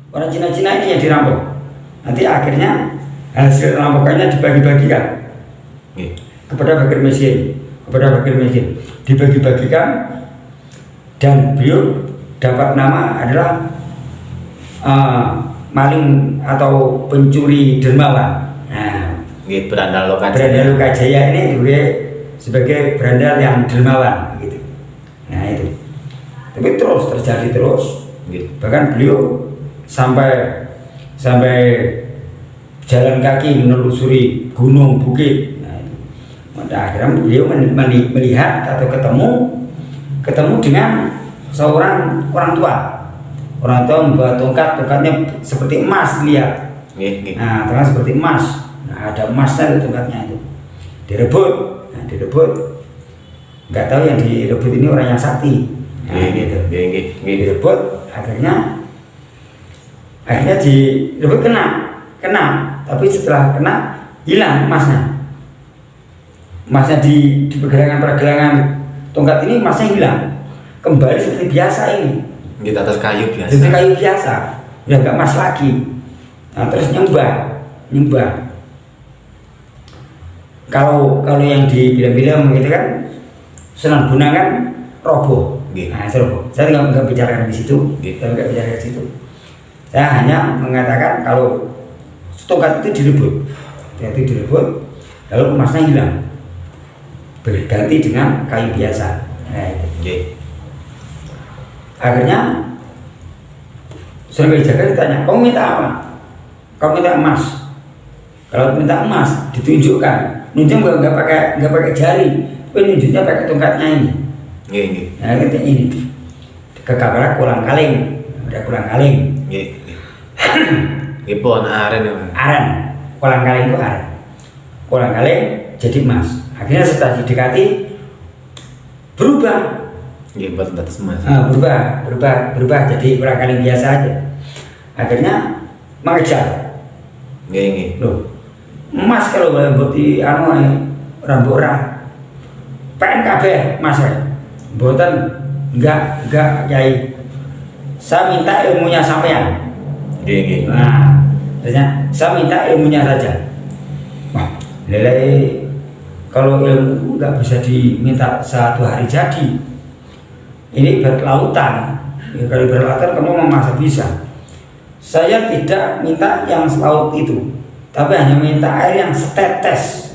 orang Cina-Cina ini yang dirampok. Nanti akhirnya hasil rampokannya dibagi-bagikan kepada fakir miskin, dibagi-bagikan, dan beliau dapat nama adalah maling atau pencuri dermawan. Nah, Berandal Lokajaya ini juga sebagai berandal yang dermawan gitu. Nah itu, tapi terus terjadi terus. Bahkan beliau sampai jalan kaki menelusuri gunung bukit. Nah, akhirnya beliau melihat atau ketemu dengan seorang orang tua membawa tongkatnya seperti emas, lihat. Nah, tongkat seperti emas. Nah, ada emasnya itu tongkatnya itu. Direbut. Nggak tahu yang direbut ini orang yang sakti. Nah, gitu. Direbut, akhirnya direbut kena, tapi setelah kena hilang emasnya. Emasnya di pergelangan tongkat ini emasnya hilang. Kembali seperti biasa ini. Di atas kayu biasa. Di kayu biasa, udah nggak emas lagi. Nah, terus nyembah. Kalau yang di film-film gitu kan, Sunan Bonang kan roboh. Nah, roboh. Saya nggak bicarakan di situ. Saya hanya mengatakan kalau tongkat itu direbut, lalu emasnya hilang, berganti dengan kayu biasa. Nah, itu. Akhirnya Sunan Kalijaga ditanya, kamu minta apa? Kamu minta emas. Kalau minta emas ditunjukkan. Nunjuk nggak pakai jari, tapi nunjuknya pakai tongkatnya ini. Nah, ini ke kamar kolang kaling, ada kolang kaling. Pohon aren. Kolang kaling itu aren. Kolang kaling jadi emas. Akhirnya setelah didekati berubah. Batas emas. Berubah jadi kolang kaling biasa aja. Akhirnya mengejar. Loh, emas kalau buat di rambut orang PNKB mas buatan enggak Kiai, saya minta ilmunya sampean. Nah, ternyata saya minta ilmunya saja. Wah, lele kalau ilmu enggak bisa diminta 1 hari jadi. Ini berlautan. Kalau berlautan kamu masa bisa. Saya tidak minta yang selaut itu, tapi hanya minta air yang setetes.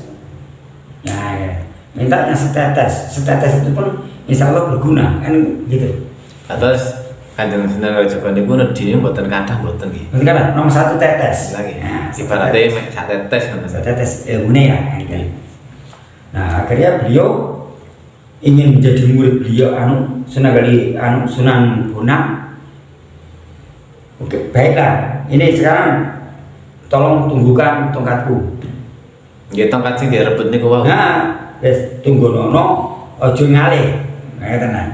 Nah, minta yang setetes itu pun insya Allah berguna, kan gitu. Atas Kanjeng Sunan Kalijaga niku nedine mboten kathah mboten nggih. Mboten kathah, nomor 1 tetes. Lagi. Nah, ibaratnya mek sak tetes ngoten. Sak tetes ilmune ya. Nah, akhirnya beliau ingin menjadi murid beliau Sunan Bonang. Oke, baiklah. Ini sekarang tolong tunggukan tongkatku. Nggih, tongkat sing direbut niku wau. Nah, wis tunggono aja ngalih. Kayak tenan.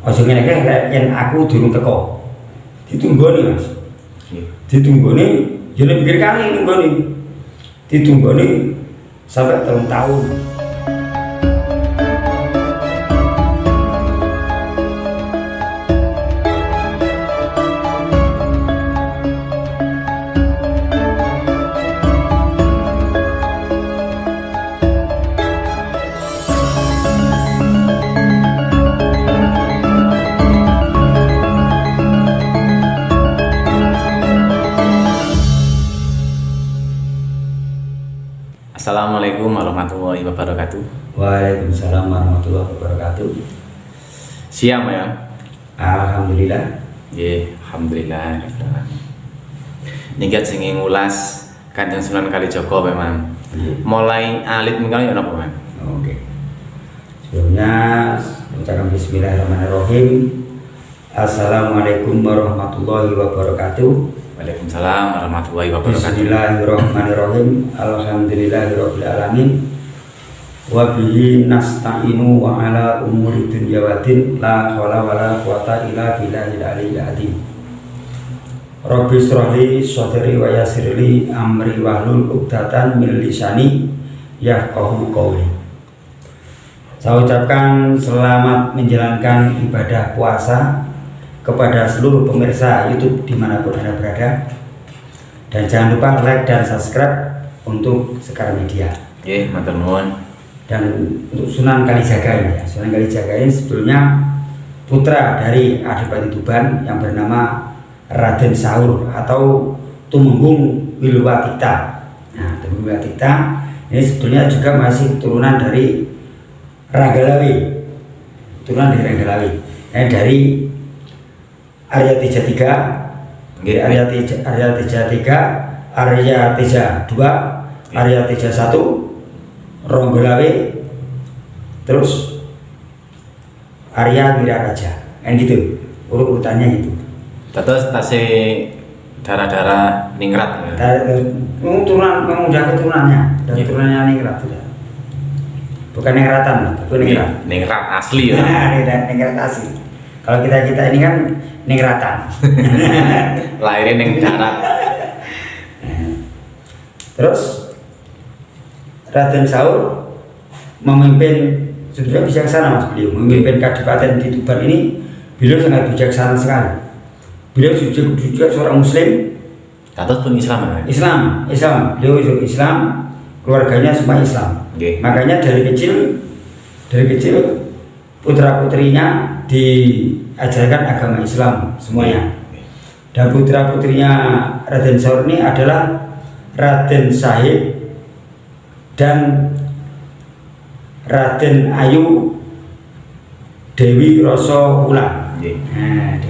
Aja ngalih yen aku durung teko. Ditunggoni, Mas. Ditunggoni, yo nek pikir kali nunggoni. Ditunggoni sampai 3 tahun. Assalamualaikum warahmatullahi wabarakatuh. Waalaikumsalam warahmatullahi wabarakatuh. Siang ya. Alhamdulillah. Alhamdulillah. Niki sing ngulas Kanjeng Sunan Kalijaga memang. Mulai alit mengkali ya napa, Man? Oke. Sebelumnya ucapkan bismillahirrahmanirrahim. Assalamualaikum warahmatullahi wabarakatuh. Waalaikumsalam warahmatullahi wabarakatuh. Bismillahirrahmanirrahim. Alhamdulillahirabbil alamin. Wa bihi nasta'inu wa ala umuri dunya waddin la haula wala quwata illa billahil aliyyil azim. Rabbi shrahli sadri wa yassirli amri wahlul 'uqdatam min lisani yafqahu qawli. Saya ucapkan selamat menjalankan ibadah puasa kepada seluruh pemirsa YouTube dimanapun Anda berada. Dan jangan lupa like dan subscribe untuk Sekar Media. Oke, matur nuwun. Dan untuk Sunan Kalijaga ini ya, Sunan Kalijaga ini sebetulnya putra dari Adipati Tuban yang bernama Raden Saur atau Tumenggung Wilwatikta. Nah, Tumenggung Wilwatikta ini sebetulnya juga masih turunan dari Ranggalawi, dari Arya Teja III, Arya Teja III, Arya Teja II, Arya Teja I, Ronggolawe, terus Arya Wiraraja, kan gitu, urutannya gitu. Terus tasih darah-darah ningrat. Turunan, udah keturunannya, turunannya ningrat sudah. Bukan ningratan, tapi ningrat. Ningrat asli ya. Ningrat asli. Kalau kita ini kan ningratan. Lahirnya ning darat. Terus Raden Saur memimpin, sebetulnya bijaksana Mas beliau, memimpin Kadipaten di Tuban ini. Beliau sangat bijaksana sekali. Beliau juga seorang Muslim. Terus pun Islam. Islam. Beliau juga Islam, keluarganya semua Islam. Okay. Makanya dari kecil putra putrinya diajarkan agama Islam semuanya. Dan putra putrinya Raden Saur ini adalah Raden Sahid dan Raden Ayu Dewi Rasa Wulan. Nah,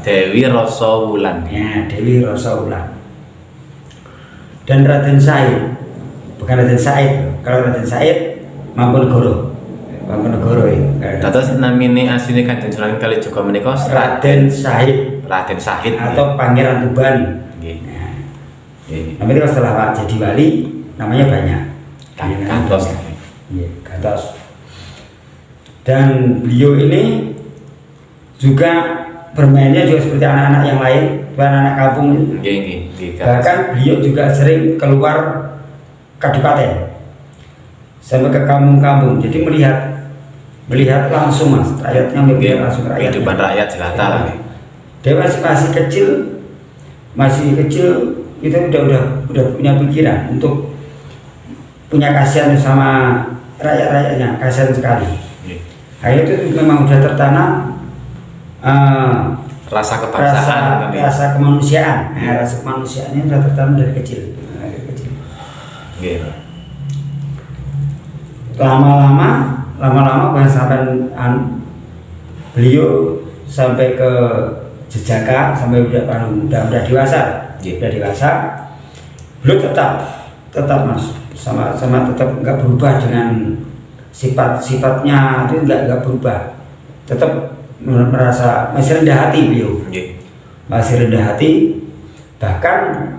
Dewi Rasa Wulan. Ya, Dewi Rasa Wulan. Dan Raden Said, bukan Raden Said. Kalau Raden Said Mangkunegoro itu. Terus namine asline Kanjeng Sunan Kalijaga menika Raden Said atau Pangeran Tuban. Nggih. Nah, namanya setelah jadi wali namanya banyak. Gantos. Iya, Gantos. Dan beliau ini juga bermainnya juga seperti anak-anak yang lain, anak-anak kampung itu. Bahkan beliau juga sering keluar Kadipaten sampai ke kampung-kampung. Jadi melihat langsung Mas, rakyatnya melihat langsung rakyat. Kehidupan rakyat jelata lah. Dia masih kecil itu udah punya pikiran untuk punya kasihan sama rakyat-rakyatnya, kasihan sekali. Akhirnya itu memang udah tertanam rasa kebangsaan, rasa kemanusiaan. Nah, rasa kemanusiaan ini sudah tertanam dari kecil. Lama-lama bahkan sampai beliau sampai ke Jejaka, sampai udah dewasa. Beliau tetap Mas sama tetap nggak berubah dengan sifatnya itu nggak berubah, tetap merasa masih rendah hati beliau. Masih rendah hati, bahkan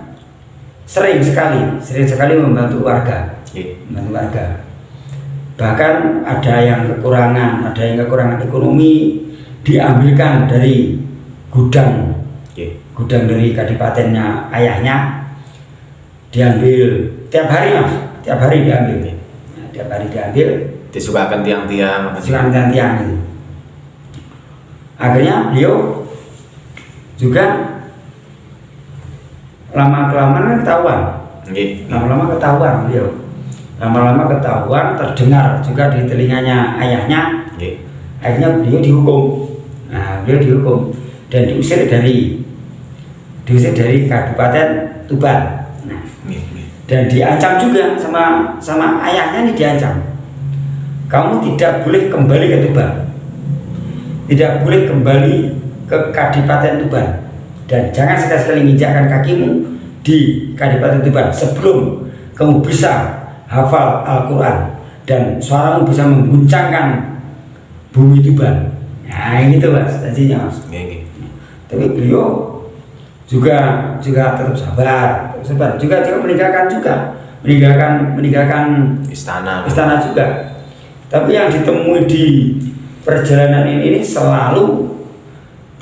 sering sekali membantu warga. Bahkan ada yang kekurangan ekonomi diambilkan dari gudang dari kadipatennya ayahnya, diambil tiap hari Mas, diambil. Tiap hari diambil. Disukakan tiang-tiang itu. Akhirnya beliau juga lama-kelamaan ketahuan. Lama-lama ketahuan, terdengar juga di telinganya ayahnya. Akhirnya beliau dihukum. Dan diusir dari Kabupaten Tuban. Dan diancam juga sama ayahnya ini, diancam. Kamu tidak boleh kembali ke Tuban, tidak boleh kembali ke Kadipaten Tuban, dan jangan sekali-sekali menginjakkan kakimu di Kadipaten Tuban sebelum kamu bisa hafal Al-Quran dan suaramu bisa mengguncangkan bumi Tuban. Nah ini tuh Mas, janjinya Mas. Tapi beliau juga tetap sabar, juga meninggalkan istana juga. Tapi yang ditemui di perjalanan ini selalu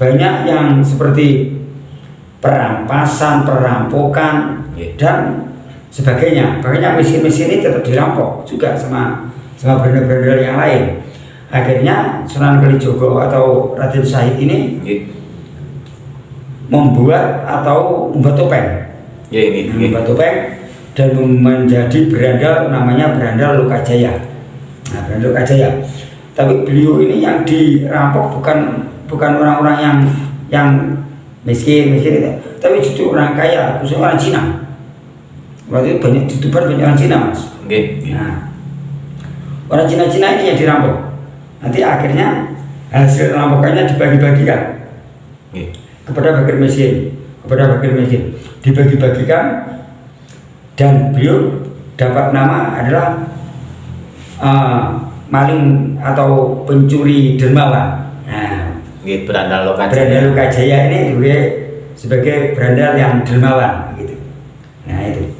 banyak yang seperti perampasan, perampokan, dan sebagainya. Makanya mesin-mesin ini tetap dirampok juga sama berandal-berandal yang lain. Akhirnya Sunan Kalijogo atau Raden Said ini membuat atau membuat topeng. Membuat topeng dan menjadi berandal, namanya berandal Lokajaya. Nah, berandal Lokajaya. Tapi beliau ini yang dirampok bukan orang-orang yang miskin itu, tapi justru orang kaya, khususnya orang Cina. Waktu itu banyak youtuber, banyak orang Cina, Mas. Nah, orang Cina ini yang dirampok. Nanti akhirnya hasil rampokannya dibagi-bagikan kepada fakir miskin, dibagi-bagikan, dan beliau dapat nama adalah maling atau pencuri dermawan. Nah, berandal Lokajaya ini juga sebagai berandal yang dermawan gitu. Nah itu,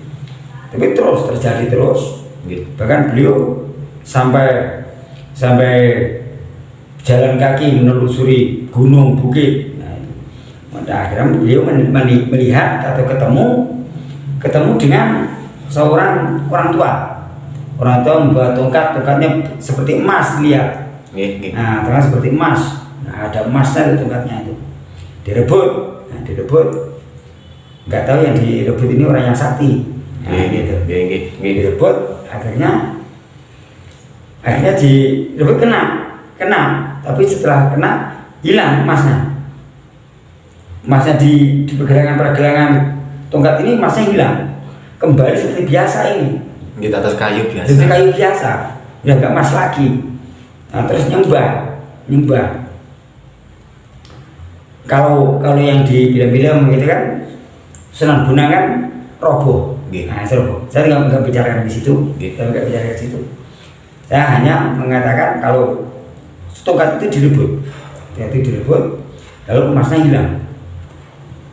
tapi terus terjadi terus. Bahkan beliau sampai jalan kaki menelusuri gunung bukit. Nah, akhirnya beliau melihat atau ketemu dengan seorang orang tua. Orang tua membawa tongkatnya seperti emas, lihat. Nah, tongkat seperti emas. Nah, ada emasnya di tongkatnya itu. Direbut. Nggak tahu yang direbut ini orang yang sakti. Nah, gitu. Direbut, akhirnya direbut kena. Tapi setelah kena hilang emasnya. Emasnya di pergelangan tongkat ini emasnya hilang. Kembali seperti biasa ini. Di atas kayu biasa. Seperti kayu biasa, udah nggak emas lagi. Nah, terus nyembah. Kalau yang di film-film gitu kan, Sunan Bonang kan roboh. Nah, roboh. Saya nggak bicara di situ. Saya hanya mengatakan kalau tongkat itu direbut, lalu emasnya hilang,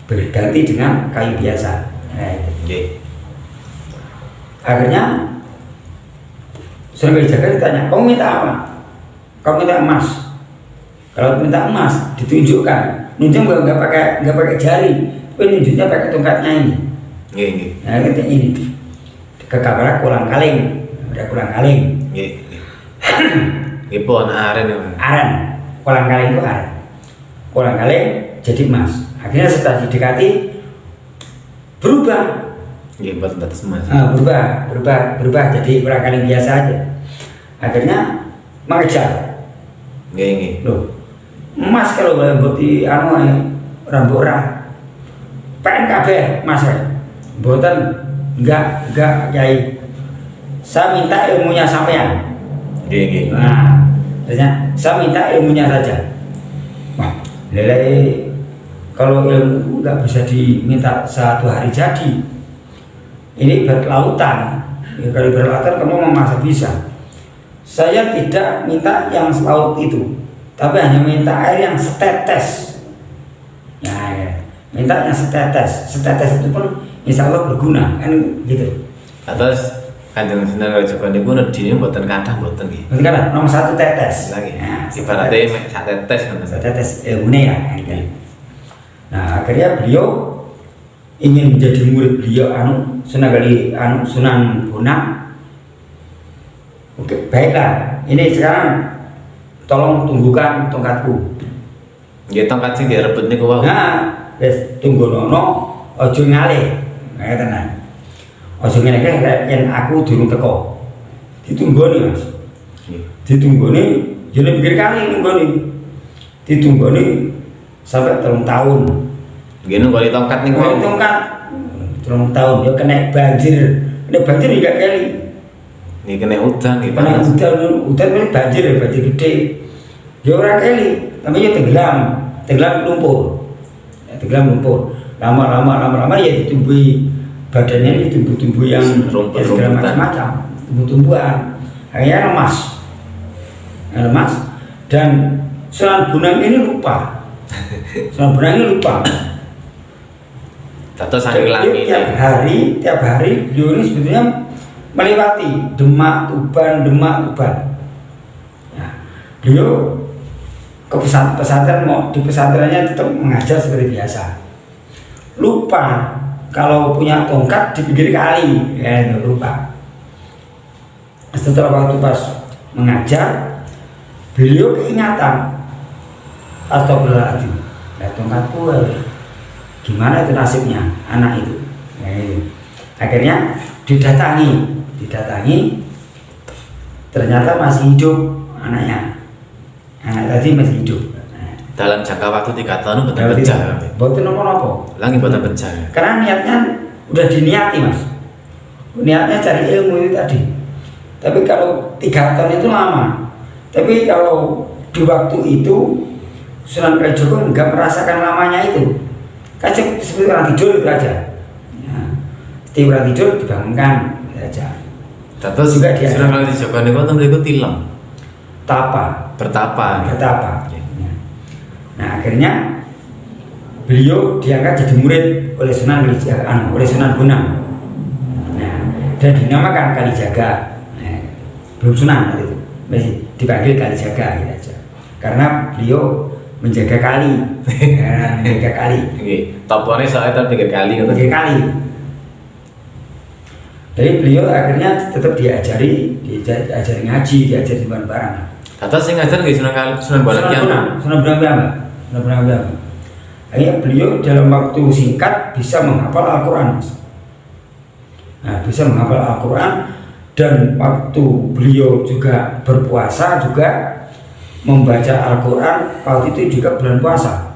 berganti dengan kayu biasa. Nah, akhirnya Sunan Kalijaga ditanya, kamu minta apa? Kamu minta emas. Kalau minta emas ditunjukkan, nunjuk nggak pakai jari, tapi nunjuknya pakai tongkatnya ini. Nah, ini ke kamar Kolang Kaling, ada Kolang Kaling. Pohon aren. Kolang Kaling itu aren. Kolang Kaling jadi emas. Akhirnya setelah didekati berubah. Batas emas. Berubah jadi Kolang Kaling biasa aja. Akhirnya mengejar. Loh, emas kalau boleh bukti rambut PNKB Mas mboten enggak Kiai. Saya minta ilmunya sampean. Nah, ternyata saya minta ilmunya saja. Wah, lele kalau ilmu nggak bisa diminta satu hari jadi. Ini berlautan. Ya, kalau berlautan kamu masa bisa. Saya tidak minta yang selaut itu, tapi hanya minta air yang setetes. Nah, ya. Minta yang setetes. Setetes itu pun insya Allah berguna, kan gitu. Atas Kanjeng Sunan Kalijaga niku nedine mboten kathah mboten nggih. Mboten kathah, nomor 1 tetes. Lagi. Nah, ibaratnya mek sak tetes ngoten. Sak tetes ilmune ya. Nah, akhirnya beliau ingin menjadi murid beliau Sunan Bonang. Oke, baiklah. Ini sekarang tolong tunggukan tongkatku. Nggih, tongkat sing direbut niku wau. Nah, wis tunggono aja ngalih. Kayak tenan. Aja ngene iki yen aku durung teko. Ditunggoni, Mas. Ditunggoni, jane pikir kali nunggoni. Ditunggoni sampai 3 tahun. Nggih nunggoni tongkat niku. Tongkat 3 tahun dia kena banjir. Kena banjir enggak kali. Ini kena hujan, kena hujan ini banjir gede. Dia ora kali, tapi dia tenggelam lumpur. Lama ya ditumbuhi badannya ini tumbuh-tumbuh yang segala macam-macam, tumbuh-tumbuhan. Akhirnya lemas dan Sunan Bonang ini lupa. Tato saking lami. Tiap hari beliau ini sebetulnya melewati Demak Tuban. Nah, beliau ke pesantren di pesantrennya tetap mengajar seperti biasa. Lupa kalau punya tongkat di pinggir kali, ya lupa. Setelah waktu pas mengajar, beliau keingatan. Astagfirullahaladzim, ya tongkatku gimana itu nasibnya anak itu. Nah, itu. Akhirnya didatangi, ternyata masih hidup anaknya. Anak tadi masih hidup. Dalam jangka waktu 3 tahun betul pecah. Betul nopo-nopo. Lagi betul pecah. Karena niatnya udah diniati mas. Niatnya cari ilmu itu tadi. Tapi kalau 3 tahun itu lama. Tapi kalau di waktu itu Sunan Kalijogo nggak merasakan lamanya itu. Kan seperti orang tidur itu aja. Ya. Setiap orang tidur dibangunkan itu aja. Terus juga dia Sunan Kalijogo niku wonten mriku tilem. Bertapa. Nah akhirnya beliau diangkat jadi murid oleh Sunan Bonang. Nah dan dinamakan Kalijaga. Nah, belum Sunan itu masih dipanggil Kalijaga gitu aja. Karena beliau menjaga kali. Menjaga kali. Topone soalnya pinggir kali. Pinggir kali. Jadi beliau akhirnya tetap diajari ngaji, diajari barang-barang. Kata sing ngajar nggih Sunan Bonang Kiam. Sunan Bonang. Akhirnya beliau dalam waktu singkat bisa menghafal Al-Quran. Nah, bisa menghafal Al-Quran dan waktu beliau juga berpuasa juga membaca Al-Quran waktu itu juga bulan puasa.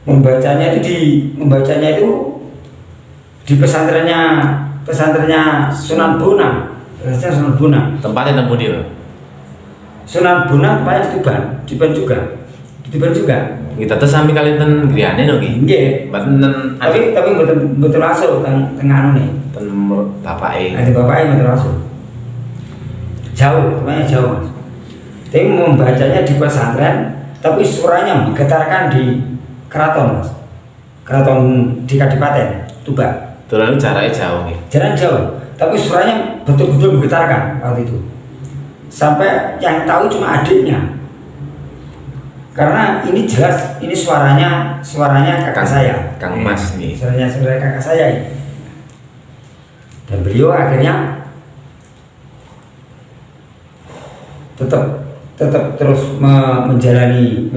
Membacanya itu di pesantrennya Sunan Bonang. Tempatnya tempuh dia. Sunan Bonang tempatnya di Tuban juga. Kita tuh sampai kali ten griyane no nggih. Nggih. Mboten Tapi betul masuk teng anu nih. ten bapake. Ada bapaknya betul masuk. Jauh, tempatnya jauh mas. Tapi membacanya di pesantren, tapi suaranya menggetarkan di keraton mas. Keraton di Kadipaten Tuban. Terlalu jaraknya jauh nggih. Jarak jauh, tapi suaranya betul-betul menggetarkan waktu itu. Sampai yang tahu cuma adiknya. Karena ini jelas, ini suaranya kakak saya, Kang Mas nih. Suaranya kakak saya ini. Dan beliau akhirnya tetap terus menjalani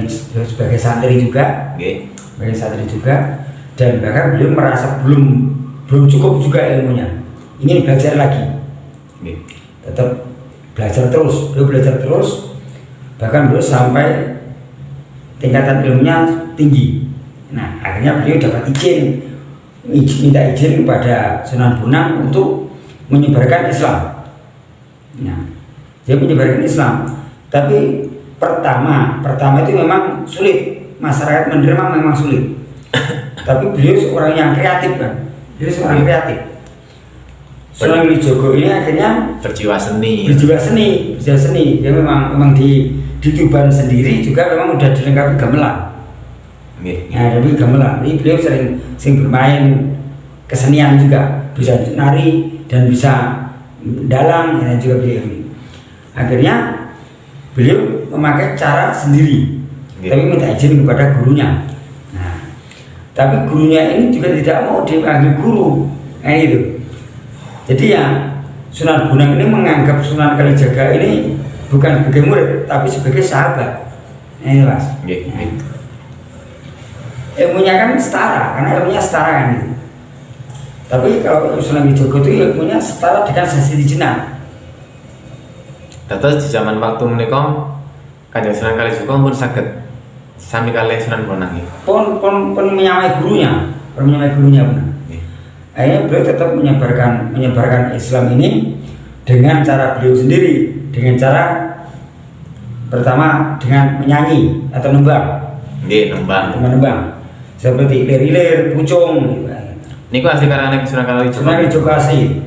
sebagai santri juga, sebagai santri juga. Dan bahkan beliau merasa belum cukup juga ilmunya, ingin belajar lagi. Tetap belajar terus, bahkan beliau sampai tingkatan ilmunya tinggi. Nah akhirnya beliau dapat minta izin kepada Sunan Bonang untuk menyebarkan Islam. Nah dia menyebarkan Islam, tapi pertama itu memang sulit, masyarakat menerima memang sulit. Tapi beliau seorang yang kreatif kan, Sunan Kalijogo ini akhirnya berjiwa seni. Dia memang di Tuban sendiri juga memang udah dilengkapi gamelan. Ya, tapi gamelan. Ini beliau sering bermain kesenian juga, bisa nari dan bisa dalang dan juga beliau ini. Akhirnya beliau memakai cara sendiri, tapi minta izin kepada gurunya. Nah, tapi gurunya ini juga tidak mau dipanggil guru, itu. Jadi ya Sunan Bonang ini menganggap Sunan Kalijaga ini bukan sebagai murid tapi sebagai sahabat. Ini mas. Ilmunya kan setara, karena ilmunya setara kan itu. Tapi kalau Sunan Kalijogo itu ilmunya setara dengan Sasi Jenar. Terus di zaman waktu menika Kanjeng Sunan Kalijogo pun saged sami kalih Sunan Bonang nggih. Pun menyamai gurunya benar. Akhirnya beliau tetap menyebarkan Islam ini dengan cara beliau sendiri, dengan cara pertama dengan menyanyi atau nembang. Nembang. Seperti lir-lir, pucung. Niku asli karane Sunan Kalijogo. Sunan Kalijogo asli.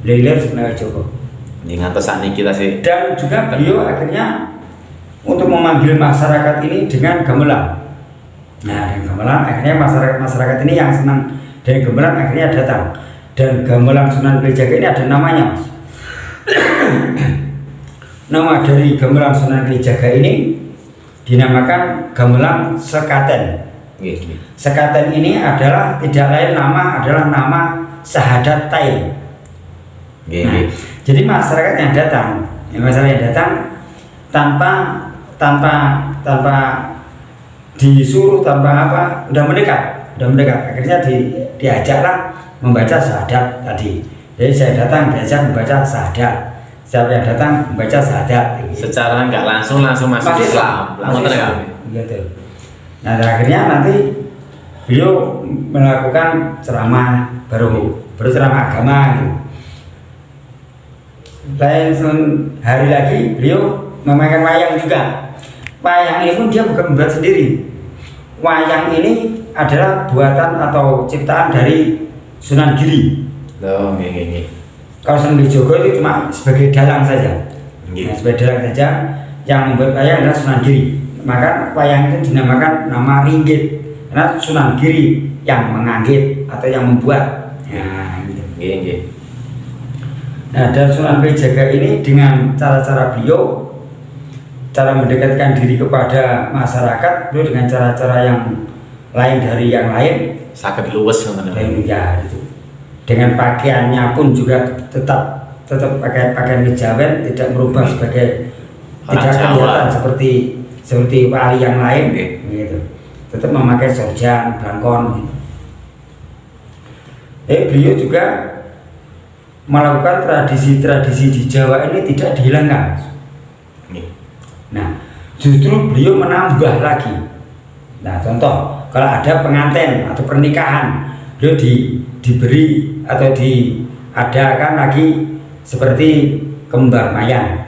Lir-lir Sunan Kalijogo. Nggih ngantos sakniki ta sih. Dan juga beliau akhirnya untuk memanggil masyarakat ini dengan gamelan. Nah, dengan gamelan akhirnya masyarakat ini yang senang dari gamelan akhirnya datang. Dan gamelan Sunan Kalijaga ini ada namanya mas. Nama dari gamelan Sunan Kalijaga ini dinamakan gamelan sekaten. Sekaten ini adalah tidak lain adalah nama Sahadat Tail. Nah, jadi masyarakat yang datang tanpa disuruh tanpa apa udah mendekat. Akhirnya diajaklah membaca syahadat tadi. Jadi saya datang diajak membaca syahadat. Siapa yang datang membaca syahadat. Secara nggak langsung masuk Islam. Gitu. Nah akhirnya nanti beliau melakukan ceramah baru ceramah agama gitu. Lain hari lagi beliau memainkan wayang juga. Wayang ini pun dia bukan membuat sendiri. Wayang ini adalah buatan atau ciptaan dari Sunan Giri. Oh, nggih. Kalau Sunan Kalijogo itu cuma sebagai dalang saja. Nah, sebagai dalang saja. Yang membuat wayang adalah Sunan Giri. Maka wayang itu dinamakan nama ringgit karena Sunan Giri yang menganggit atau yang membuat. Nah, gitu. Nggih. Nah, dan Sunan Kalijaga ini dengan cara-cara beliau, cara mendekatkan diri kepada masyarakat, beliau dengan cara-cara yang lain dari yang lain. Saged luwes ngoten. Ya, gitu. Dengan pakaiannya pun juga tetap pakai pakaian kejawen, tidak merubah sebagai tidak kelihatan seperti wali yang lain, gitu. Tetap memakai sorjan, blangkon. Beliau juga melakukan tradisi-tradisi di Jawa ini tidak dihilangkan. Nah, justru beliau menambah lagi. Nah, contoh kalau ada pengantin atau pernikahan, beliau diberi atau diadakan lagi seperti kembar mayang.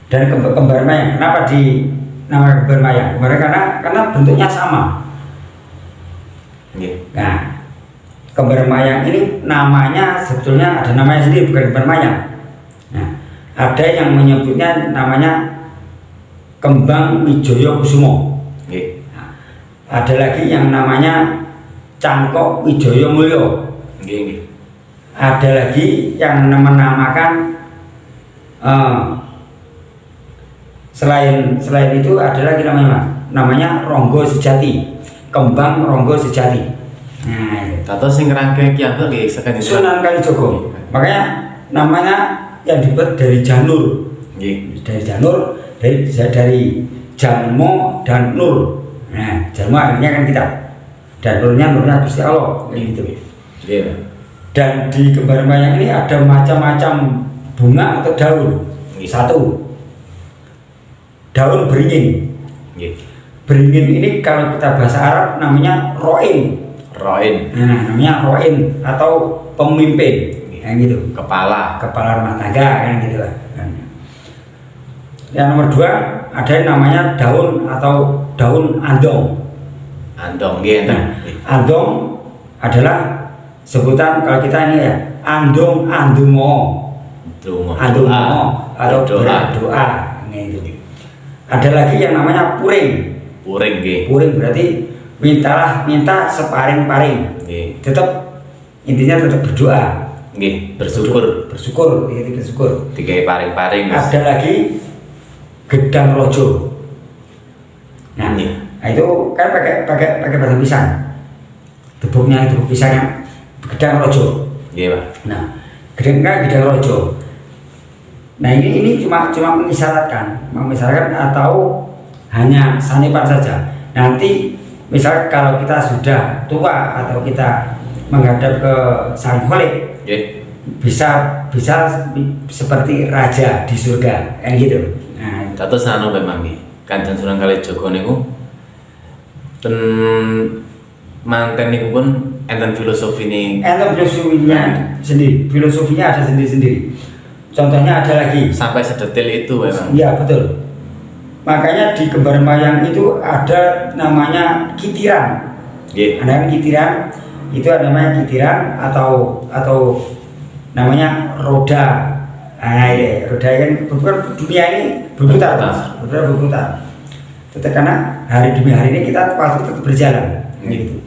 Dan kembar mayang, kenapa nama kembar mayang? Karena bentuknya sama. Nah, kembar mayang ini namanya sebetulnya ada namanya sendiri, bukan kembar mayang. Nah, ada yang menyebutnya namanya Kembang Wijoyo Kusumo. Nah, ada lagi yang namanya Cangkok Wijoyo Mulyo. Ada lagi yang menamakan selain itu ada lagi namanya Ronggo Sejati, Kembang Ronggo Sejati. Nah, atau sing ngrangke ki apa nggih saking Sunan Kalijogo. Makanya namanya yang dibuat dari janur. Dari janur, dari Janmo dan Nur. Nah, Janmo akhirnya kan kita. Dan nurnya Gusti Allah gitu. Dan di kembar mayang ini ada macam-macam bunga atau daun. Satu, daun beringin. Beringin ini kalau kita bahasa Arab namanya roin. Nah, namanya roin atau pemimpin. Gitu. Kepala rumah tangga kan gitu lah. Yang nomor dua ada yang namanya daun atau daun andong. Andong adalah sebutan kalau kita ini ya andongo atau berdoa. Gitu. Ada lagi yang namanya puring. Puring berarti minta separing-paring. Tetap intinya tetap berdoa. Bersyukur. Tiga paring-paring. Ada lagi gedang rojo. Nah, itu kan pakai batu pisang. Tepuk pisangnya gedang rojo. Nah, gedang rojo. Nah, ini cuma mengisyaratkan atau hanya sanipan saja. Nanti misal kalau kita sudah tua atau kita menghadap ke Sang Kholik, bisa seperti raja di surga kan gitu. Nah, terus memang Kanjeng Sunan Kalijogo niku ten manten niku pun enten filosofinya sendiri. Filosofinya ada sendiri-sendiri. Contohnya ada lagi sampai sedetil itu memang. Iya, betul. Makanya di kembar mayang itu ada namanya kitiran. Ada kitiran, itu ada namanya kitiran atau namanya roda. Nah, roda kan bukan dunia ini berputar. Tetap karena hari demi hari ini kita waktu tetap berjalan. Gitu.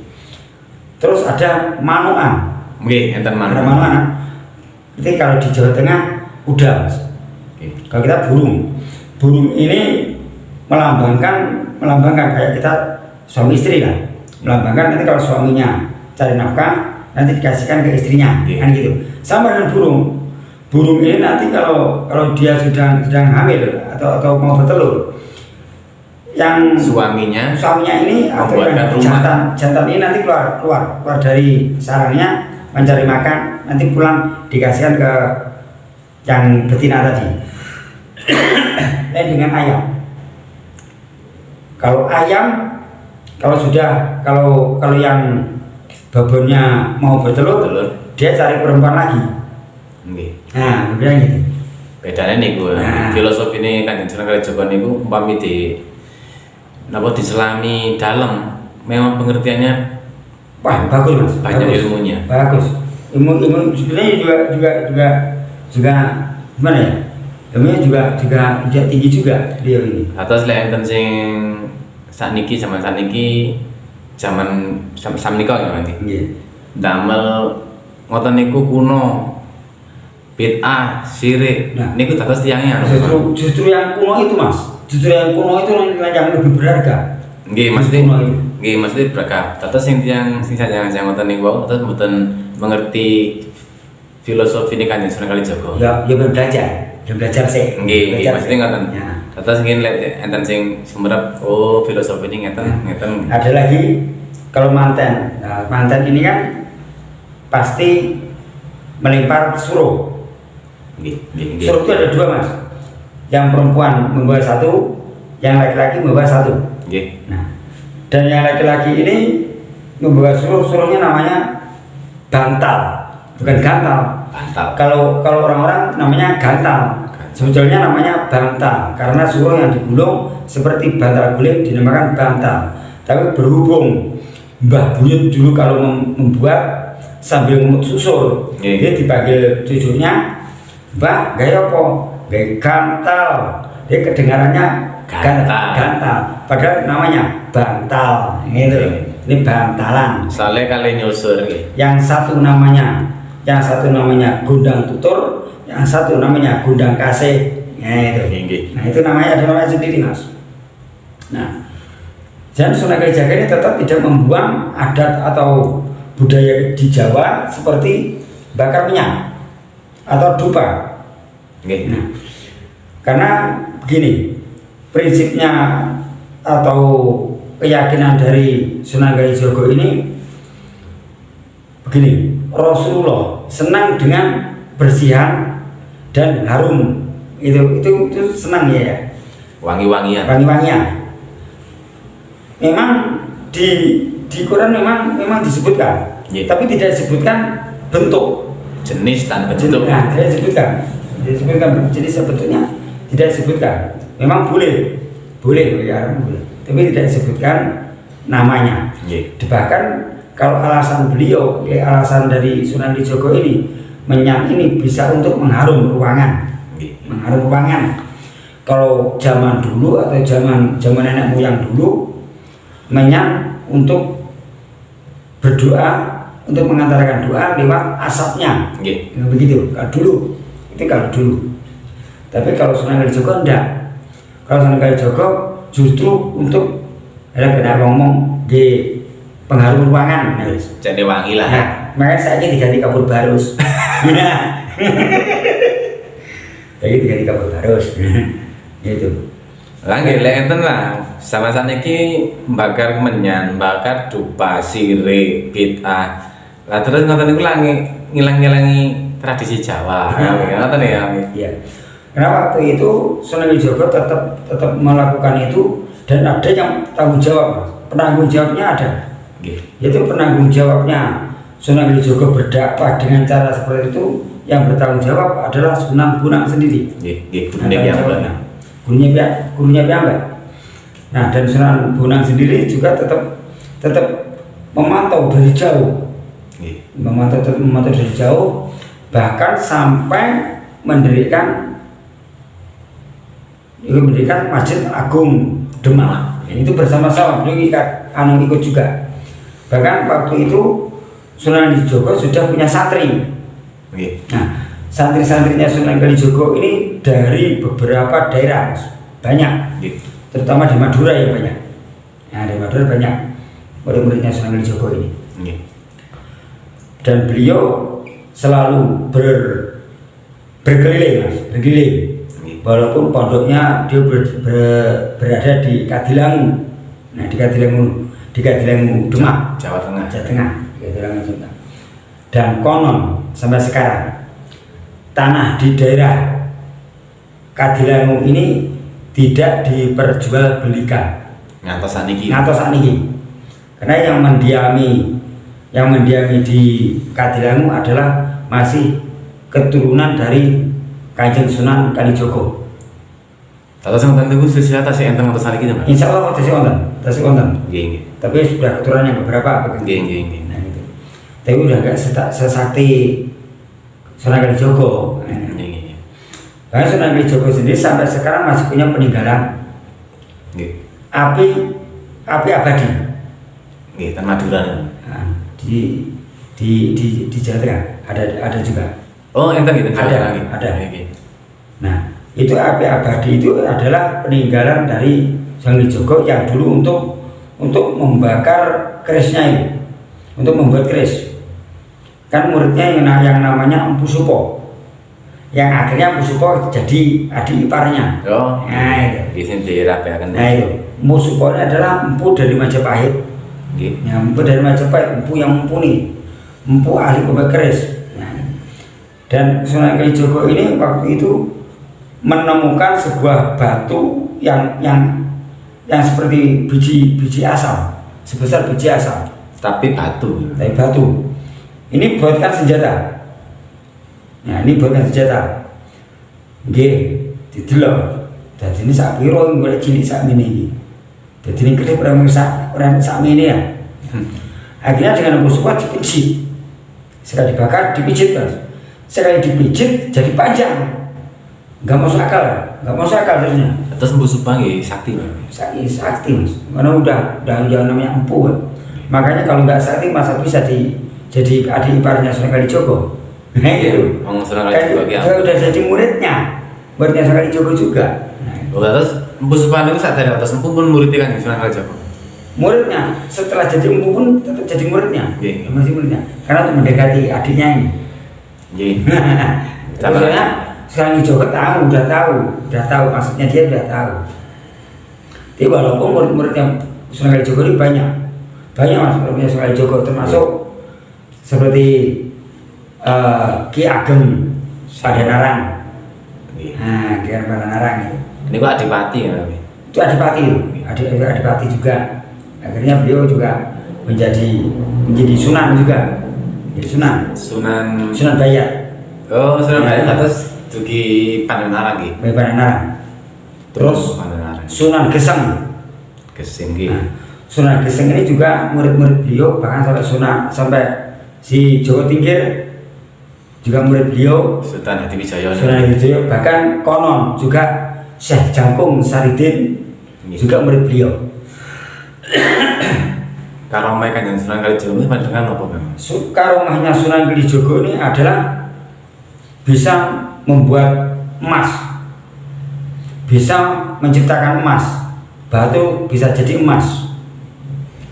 Terus ada manuan. Enten Ada manuan. Jadi kalau di Jawa Tengah udah. Kalau kita burung ini melambangkan kayak kita suami istri lah. Melambangkan nanti kalau suaminya cari nafkah nanti dikasihkan ke istrinya, kan gitu. Sama dengan burung ini nanti kalau dia sedang hamil atau mau bertelur, yang suaminya ini atau membuatkan yang jantan ini nanti keluar dari sarangnya mencari makan, nanti pulang dikasihkan ke yang betina tadi. Lain dengan ayam. Kalau ayam, kalau yang babonnya mau bertelur, dia cari perempuan lagi. Nah, kemudian gitu. Bedanya nih gue, filosofi ini Kanjeng Sunan Kalijaga niku umpami diselami dalam, memang pengertiannya bagus mas, banyak bagus. ilmunya. Bagus. Ilmu sebenarnya juga gimana ya? Ilmunya juga tinggi juga dia ini. Atas enten sing sakniki zaman samnika ya nanti. Damel ngoten niku kuno. Bid'ah, syirik. Nah, niku dados tiyangnya justru yang kuno itu mas. Justru yang kuno itu yang lebih berharga. Nggih, maksudnya berharga. Dados sing tiyang sing sajang ngoten niku dados mboten mengerti filosofi ini Kanjeng Sunan Kalijaga. Ya belajar sih. Nggih, maksudnya ngoten. Dados ngene enten sing sumerep filosofi ini ngeten. Ada lagi kalau manten. Nah, manten ini kan pasti melempar suruh. Suruh itu ada 2 mas, yang perempuan membawa 1, yang laki-laki membawa 1. Nah, dan yang laki-laki ini membawa suruhnya namanya bantal, bukan gantal. Kalau orang-orang namanya gantal, sebetulnya namanya bantal karena suruh yang digulung seperti bantal guling dinamakan bantal. Tapi berhubung Mbah Buyut dulu kalau membuat sambil ngumut susul, dia dipanggil cucunya, Mbah, gaya apa? Gaya gantal. Dia kedengarannya gantal. Padahal namanya bantal. Gitu. Ini bantalan. Soalnya kali nyusur. Yang satu namanya gundang tutur, yang satu namanya gundang kasih. Nah itu namanya ada namanya sendiri mas. Nah, dan Sunan Kalijaga ini tetap tidak membuang adat atau budaya di Jawa seperti bakar minyak atau dupa. Nah, karena begini prinsipnya atau keyakinan dari Sunan Kalijaga ini begini, Rasulullah senang dengan bersihan dan harum, itu senang ya, wangi-wangian. Memang di Quran memang disebutkan, tapi tidak disebutkan bentuk, jenis dan bentuk. Nah, tidak disebutkan jenis sebetulnya tidak disebutkan. Memang boleh ya, tapi tidak disebutkan namanya. Bahkan kalau alasan beliau, alasan dari Sunan Kalijaga ini, menyan ini bisa untuk mengharum ruangan. Kalau zaman dulu atau zaman nenek moyang dulu, menyan untuk berdoa, untuk mengantarkan doa lewat asapnya. Begitu kalau dulu. Tapi kalau Sunan Kalijaga enggak. Kalau Sunan Kalijaga justru untuk ngomong di pengharum ruangan. Jadi wangi lah. Nah, makanya saya diganti kapur barus. Diganti kapur barus. Gitu. Lagi enten lah. Sama saniki bakar menyan, bakar dupa, sirih, bid'ah. Lah terus ngoten niku ngilang-ngilangi tradisi Jawa. Ngoten ya. Iya. Karena waktu itu Sunan Kalijaga tetap melakukan itu dan ada yang tanggung jawab. Penanggung jawabnya ada. Yaitu penanggung jawabnya Sunan Kalijaga berdakwah dengan cara seperti itu, yang bertanggung jawab adalah Sunan Bonang sendiri. Gurunya piyambak. Nah, dan Sunan Bonang sendiri juga tetap memantau dari jauh. Memantau dari jauh, bahkan sampai mendirikan Masjid Agung Demak. Itu bersama-sama beliau ikut juga. Bahkan waktu itu Sunan Kalijaga sudah punya santri. Nah, santri-santrinya Sunan Kalijaga ini dari beberapa daerah, banyak, terutama di Madura ya banyak. Nah, di Madura banyak murid-muridnya Sunan Kalijaga ini. Dan beliau selalu berkeliling. walaupun pondoknya dia berada di Kadilangu. Nah, di Kadilangu Demak, Jawa Tengah. Jawa Tengah, Kadilangu Demak. Dan konon sampai sekarang tanah di daerah Kadilangu ini tidak diperjualbelikan. Ngantos saniki. Karena yang mendiami di Kadilangu adalah masih keturunan dari Kanjeng Sunan Kalijogo. Tahu sing tentu sesuai atas enten ngantos saniki to, Mas? Insyaallah tasih wonten. Nggih. Tapi sudah keturunan yang beberapa begitu. Nggih. Nah, itu. Tapi udah enggak sesakti Sunan Kalijogo. Nggih. Bahkan Sunan Kalijogo sendiri sampai sekarang masih punya peninggalan. Nggih. Api abadi. Nggih, ten Madura. Nah, di Jawa Tengah ada juga. Oh, enten gitu. Ada. Nggih. Nah, itu api abadi itu adalah peninggalan dari Sunan Kalijogo yang dulu untuk membakar kerisnya itu, untuk membuat keris. Kan muridnya yang namanya Empu Supo, yang akhirnya Empu Supo jadi adik iparnya. Oh, nah itu. Di sini dirapikan. Nah itu, Empu Supo ini adalah empu dari Majapahit. Nggih. Ya, empu dari Majapahit, empu yang mumpuni, empu ahli pembuat keris. Nah, dan Sunan Kalijogo ini waktu itu menemukan sebuah batu yang seperti biji asam, sebesar biji asam. Tapi batu. Ini buatkan senjata. Nah, ini buatkan senjata. Nggih, didelok. Dadi ini sak piro golek cilik sak ngene iki. Dadi ini kedhe orang sak ngene ya. Akhirnya dengan busuk dipijit. Sekali dibakar dipijit, Mas. Sekali dipijit jadi panjang. Enggak masuk akal terusnya. Terus Empu Supa nggih sakti, Mas. Sakti, Mas. Karena udah namanya empu kan. Makanya kalau nggak sakti masa bisa jadi adik iparnya Sunan Kalijogo. Nah gitu. Sunan Kalijogo kan udah jadi muridnya Sunan Kalijogo juga. Nah, terus Empu Supa itu saat dari atas empu pun muridnya kan Sunan Kalijogo. Muridnya setelah jadi empu pun tetap jadi muridnya. Yeah. Masih muridnya. Karena untuk mendekati adiknya ini. Iya. Soalnya Sunan Kalijogo udah tahu maksudnya dia udah tahu. Tapi walaupun murid-murid yang Sunan Kalijogo ini banyak Mas muridnya Sunan Kalijogo, termasuk seperti Ki Ageng Padanarang. Nah, Ki Ageng Padanarang itu. Ini kok adipati ya? Itu adipati juga. Akhirnya beliau juga menjadi Sunan juga. Jadi Sunan Bayat. Oh, Sunan Bayat atas dugi Padanarang nggih. Padanarang. Terus Padanarang. Sunan Geseng. Nggih. Nah, Sunan Geseng ini juga murid-murid beliau, bahkan sampai si Jawa Tingkir juga murid beliau. Sultan Hadiwijaya. Bahkan konon juga Syekh Jangkung Saridin juga murid beliau. Karomah Kanjeng Sunan Kalijogo ini panjenengan apa, Bang? Karomahnya Sunan Kalijogo ini adalah bisa membuat emas, bisa menciptakan emas, batu bisa jadi emas.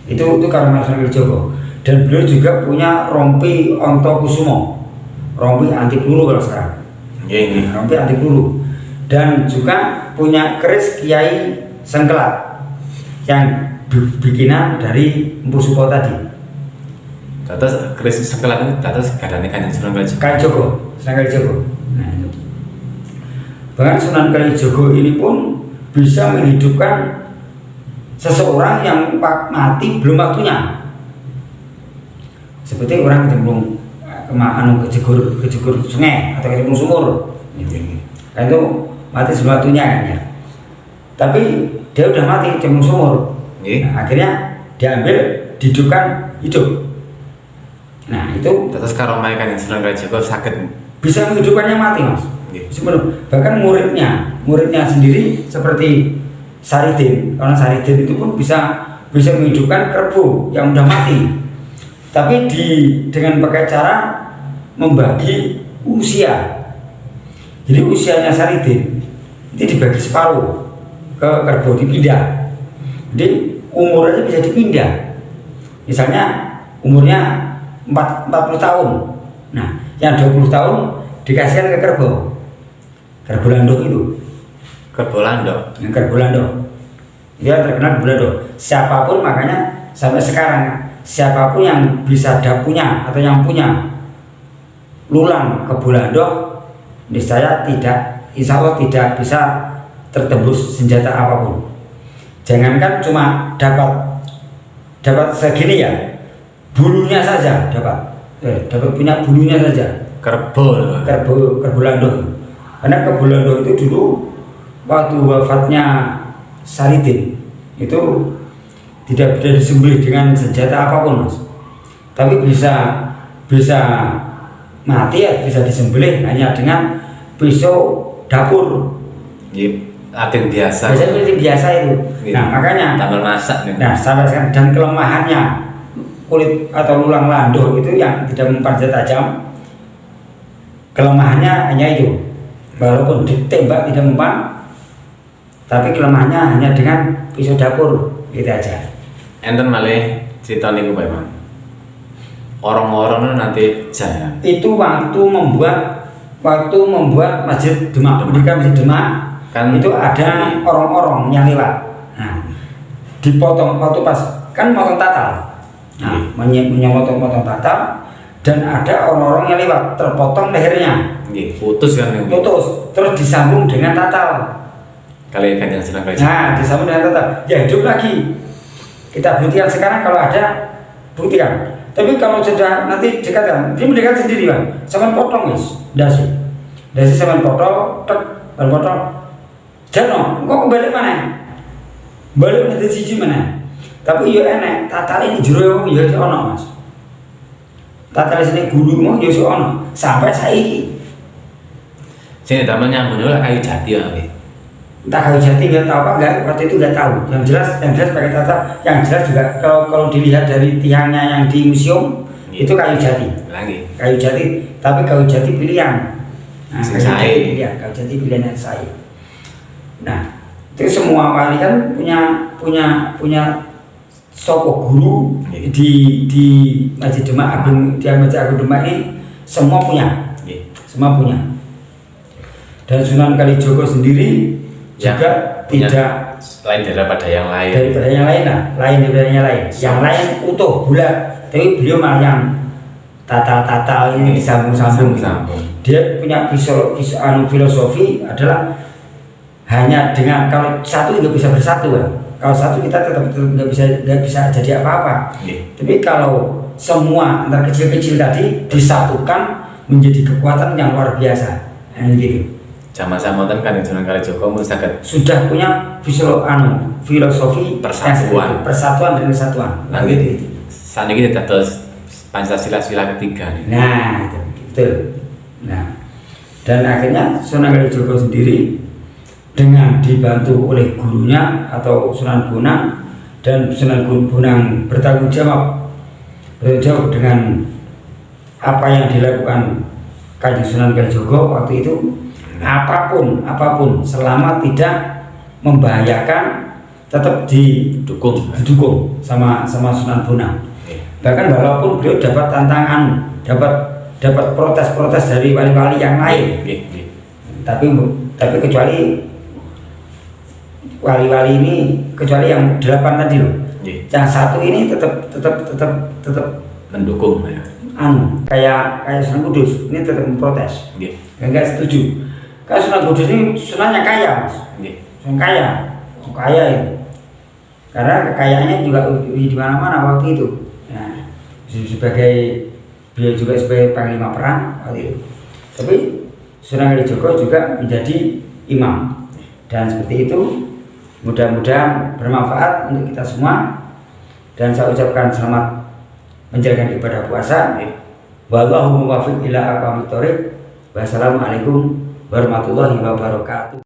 Itu karomah Sunan Kalijogo. Dan beliau juga punya rompi Ontokusumo, rompi anti peluru kalau sekarang. Iya. Rompi anti peluru. Dan juga punya keris Kiai Sengkelat yang bikinan dari Empu Supo tadi. Terus keris Sengkelat itu terus gadane Kanjeng Sunan Kalijogo. Sunan Kalijogo. Nah, itu. Bahkan Sunan Kalijogo ini pun bisa menghidupkan seseorang yang mati belum waktunya. Seperti orang kecemplung kejegur sungai atau kecemplung sumur. Nah, itu mati sebelum waktunya kan ya. Tapi dia udah mati kecemplung sumur. Nah, akhirnya diambil, dihidupkan hidup. Nah, itu terus karomah Kanjeng Sunan Kalijogo sakit bisa menghidupkannya mati, Mas. Bahkan muridnya sendiri seperti Saridin, karena Saridin itu pun bisa menghidupkan kerbau yang udah mati. Tapi dengan pakai cara membagi usia. Jadi usianya Saridin itu dibagi separuh ke kerbau, dipindah. Jadi umurnya bisa dipindah. Misalnya umurnya 40 tahun. Nah, yang 20 tahun dikasihkan ke kerbau landung itu. Kerbolando. Kerbolando. Dia terkenal Bolando. Siapapun, makanya sampai sekarang siapapun yang bisa punya atau yang punya lulang ke Bolando, niscaya tidak, insya Allah tidak bisa tertembus senjata apapun. Jangankan cuma dapat segini ya, bulunya saja dapat punya bulunya saja. Kerbolando. Karena Kerbolando itu dulu waktu wafatnya Saridin itu tidak bisa disembelih dengan senjata apapun, Mas. Tapi bisa mati ya, bisa disembelih hanya dengan pisau dapur. Ating biasa. Biasa itu. Nah, makanya tambal masak nih. Nah, sampai sekarang, dan kelemahannya kulit atau lulang lando itu yang tidak mempan senjata tajam. Kelemahannya hanya itu. Walaupun ditembak tidak mempan, tapi kelemahannya hanya dengan pisau dapur, gitu aja. Enten malih cerita niku Pak Imam. Orang-orang nanti jaya. Itu waktu membuat Masjid Demak, mendirikan Masjid Demak, kan itu ada orang-orang yang lewat. Nah, dipotong waktu pas kan motong tatal. Nah, menyemotong tatal, dan ada orang-orang yang lewat, terpotong lehernya. Putus kan nih. Putus, terus disambung dengan tatal. Kali Kanjeng Sunan Kalijaga. Nah, disambung dengan tatal. Ya hidup lagi. Kita buktikan sekarang kalau ada, buktikan. Tapi kalau sudah nanti dekatkan, dia mendekat sendiri Bang. Sampai potong guys, dasi sampai potong, potong. Jano, kok balik mana? Balik nanti siji mana? Tapi ya enak, tatal ini jero ya ono Mas. Tatal sini gulu mau ya ono sampai saiki. Sini taman nyambung dulu kayu jati ya. Entah kayu jati nggak tahu apa enggak, waktu itu nggak tahu. Yang jelas pakai tatal. Yang jelas juga kalau dilihat dari tiangnya yang di museum itu kayu jati. Lagi. Kayu jati, tapi kayu jati pilihan. Nah, kayu jati pilihan yang saya. Nah, itu semua wali kan punya soko guru di Masjid Demak Agung, di Masjid Agung Demak ini semua punya. Semua punya. Dan Sunan Kalijogo sendiri ya, juga tidak lain daripada yang lain. Daripada yang lain lah, daripada yang lain. Yang lain utuh bulat, tapi beliau malah yang tatal ini disambung-sambung. Dia punya filosofi adalah hanya dengan kalau satu nggak bisa bersatu kan. Kalau satu kita tetap nggak bisa jadi apa-apa. Tapi kalau semua antar kecil-kecil tadi disatukan menjadi kekuatan yang luar biasa. Gitu. Sama-sama kan Sunan Kalijogo sudah punya filosofi persatuan dan kesatuan. Nanti gitu. Saat ini kita terus Pancasila sila ketiga nih. Nah, itu betul. Nah, dan akhirnya Sunan Kalijogo sendiri dengan dibantu oleh gurunya atau Sunan Bonang, dan Sunan Bonang bertanggung jawab dengan apa yang dilakukan Kanjeng Sunan Kalijogo waktu itu. Apapun selama tidak membahayakan tetap didukung sama Sunan Bonang. Bahkan walaupun beliau dapat tantangan, dapat protes dari wali-wali yang lain, tapi kecuali wali-wali ini, kecuali yang 8 tadi loh, yang satu ini tetap mendukung ya. Kayak Sunan Kudus ini tetap memprotes, enggak setuju. Kalau Sunan Kudus ini sunannya kaya Mas, Sunan kaya itu, karena kekayaannya juga di mana-mana waktu itu. Nah, beliau juga sebagai panglima perang waktu itu. Tapi Sunan Kalijogo juga menjadi imam, dan seperti itu. Mudah-mudahan bermanfaat untuk kita semua, dan saya ucapkan selamat menjalankan ibadah puasa. Wallahu muwaffiq ila aqwamit thoriq. Wassalamualaikum warahmatullahi wabarakatuh.